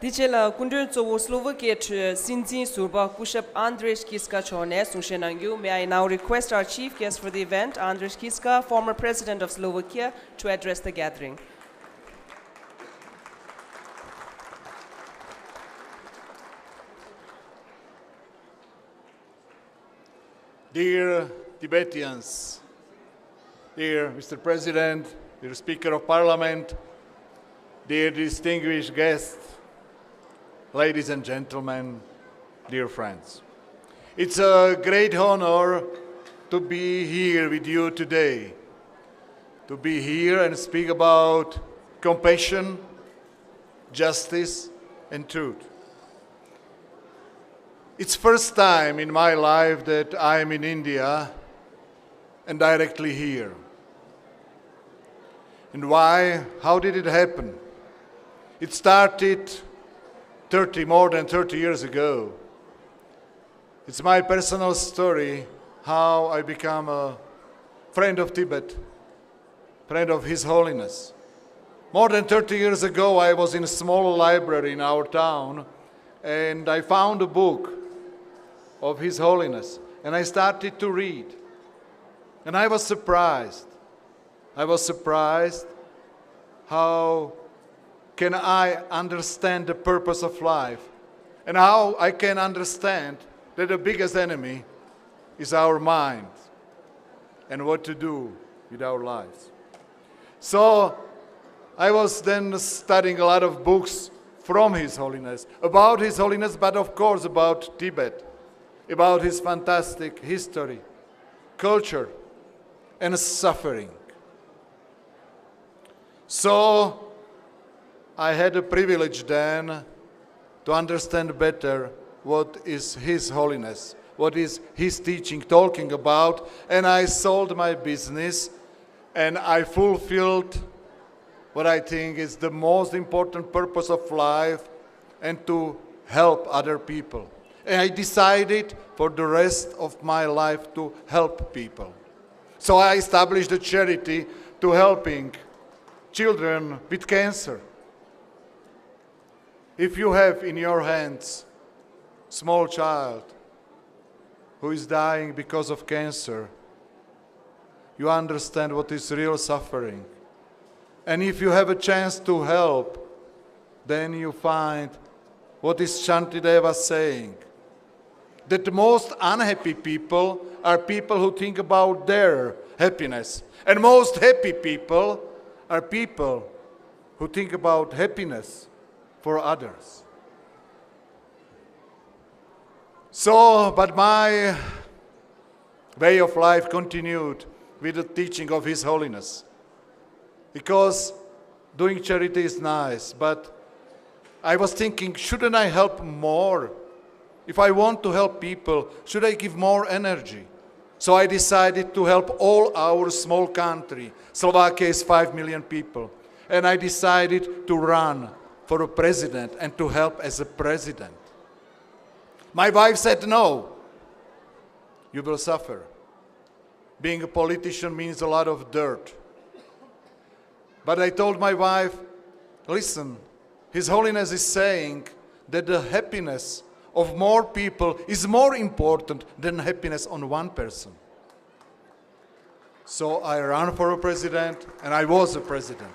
Dicela kundun to Slovakia Sinzin Surba Kushep Andrzej Kiska Chornes Ushenangu. May I now request our chief guest for the event, Andrzej Kiska, former president of Slovakia, to address the gathering. Dear Tibetans, dear Mr. President, dear Speaker of Parliament, dear distinguished guests, ladies and gentlemen, dear friends. It's a great honor to be here with you today, to be here and speak about compassion, justice, and truth. It's first time in my life that I'm in India and directly here. And why? How did it happen? It started more than 30 years ago. It's my personal story how I became a friend of Tibet, friend of His Holiness. More than 30 years ago, I was in a small library in our town, and I found a book of His Holiness, and I started to read. And I was surprised. I was surprised how can I understand the purpose of life, and how I can understand that the biggest enemy is our mind and what to do with our lives. So I was then studying a lot of books from His Holiness, about His Holiness, but of course about Tibet, about his fantastic history, culture, and suffering. So I had the privilege then to understand better what is His Holiness, what is His teaching talking about, and I sold my business and I fulfilled what I think is the most important purpose of life, and to help other people. And I decided for the rest of my life to help people. So I established a charity to helping children with cancer. If you have in your hands a small child who is dying because of cancer, you understand what is real suffering. And if you have a chance to help, then you find what is Shantideva saying, that the most unhappy people are people who think about their happiness. And most happy people are people who think about happiness for others. So, but my way of life continued with the teaching of His Holiness. Because doing charity is nice, but I was thinking, shouldn't I help more? If I want to help people, should I give more energy? So I decided to help all our small country. Slovakia is 5 million people. And I decided to run for a president and to help as a president. My wife said, no, you will suffer. Being a politician means a lot of dirt. But I told my wife, listen, His Holiness is saying that the happiness of more people is more important than happiness on one person. So I ran for a president, and I was a president.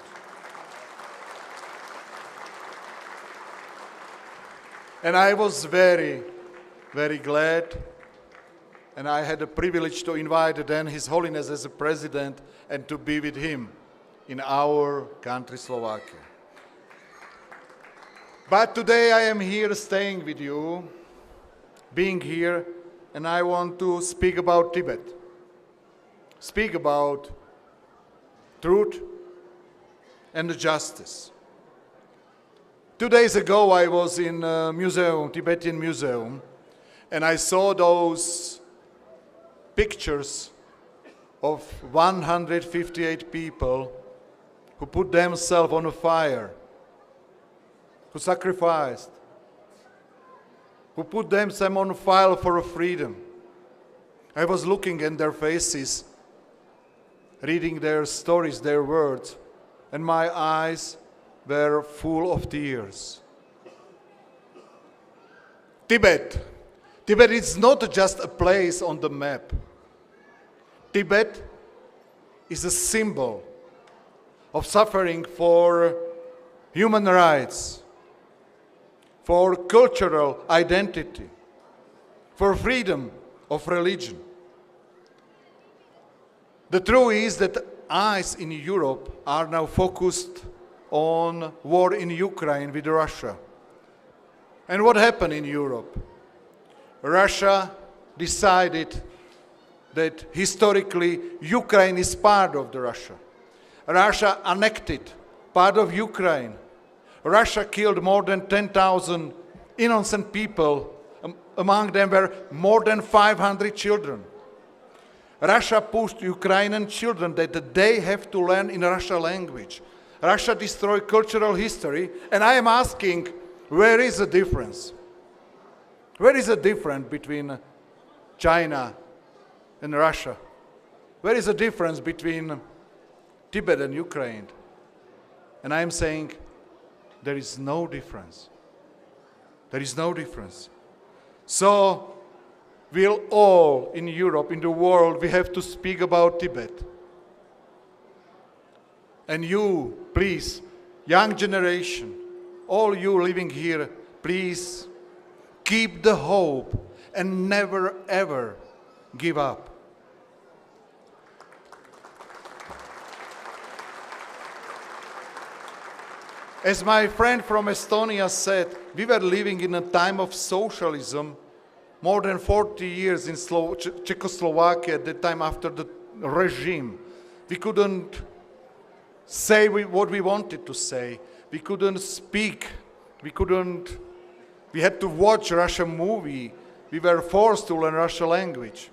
And I was very, very glad, and I had the privilege to invite then His Holiness as a president and to be with him in our country, Slovakia. But today I am here staying with you, being here, and I want to speak about Tibet. Speak about truth and justice. 2 days ago I was in a museum, Tibetan museum, and I saw those pictures of 158 people who put themselves on a fire, who sacrificed, who put themselves on fire for freedom. I was looking at their faces, reading their stories, their words, and my eyes were full of tears. Tibet. Tibet is not just a place on the map. Tibet is a symbol of suffering for human rights, for cultural identity, for freedom of religion. The truth is that eyes in Europe are now focused on war in Ukraine with Russia. And what happened in Europe? Russia decided that historically Ukraine is part of the Russia. Russia annexed part of Ukraine. Russia killed more than 10,000 innocent people. Among them were more than 500 children. Russia pushed Ukrainian children that they have to learn in Russian language. Russia destroyed cultural history, and I am asking, where is the difference? Where is the difference between China and Russia? Where is the difference between Tibet and Ukraine? And I am saying, there is no difference. There is no difference. So, we'll all in Europe, in the world, we have to speak about Tibet. And you, please, young generation, all you living here, please keep the hope and never ever give up. As my friend from Estonia said, we were living in a time of socialism more than 40 years in Czechoslovakia at the time after the regime. We couldn't say what we wanted to say. We couldn't speak. We had to watch Russian movie. We were forced to learn Russian language.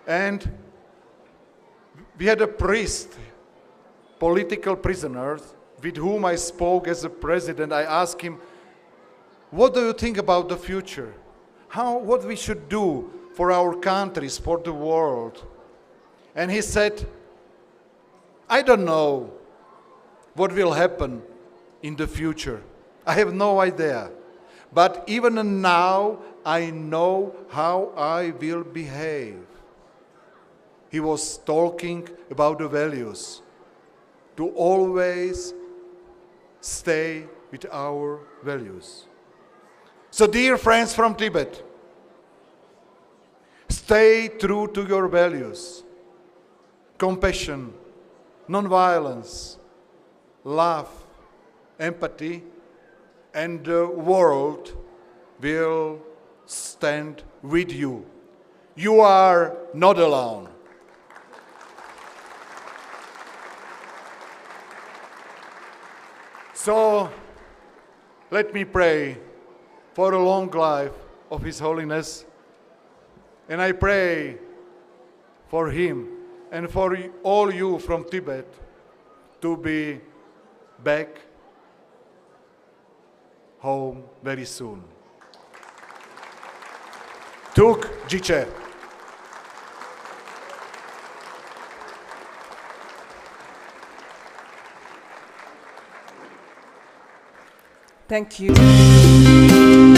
And we had a priest, political prisoners, with whom I spoke as a president. I asked him, what do you think about the future? What we should do for our countries, for the world? And he said, I don't know what will happen in the future. I have no idea. But even now, I know how I will behave. He was talking about the values, to always stay with our values. So, dear friends from Tibet, stay true to your values. Compassion, non-violence, love, empathy, and the world will stand with you. You are not alone. So, let me pray for a long life of His Holiness. And I pray for him and for all you from Tibet to be back home very soon. Tuk Jiche. Thank you.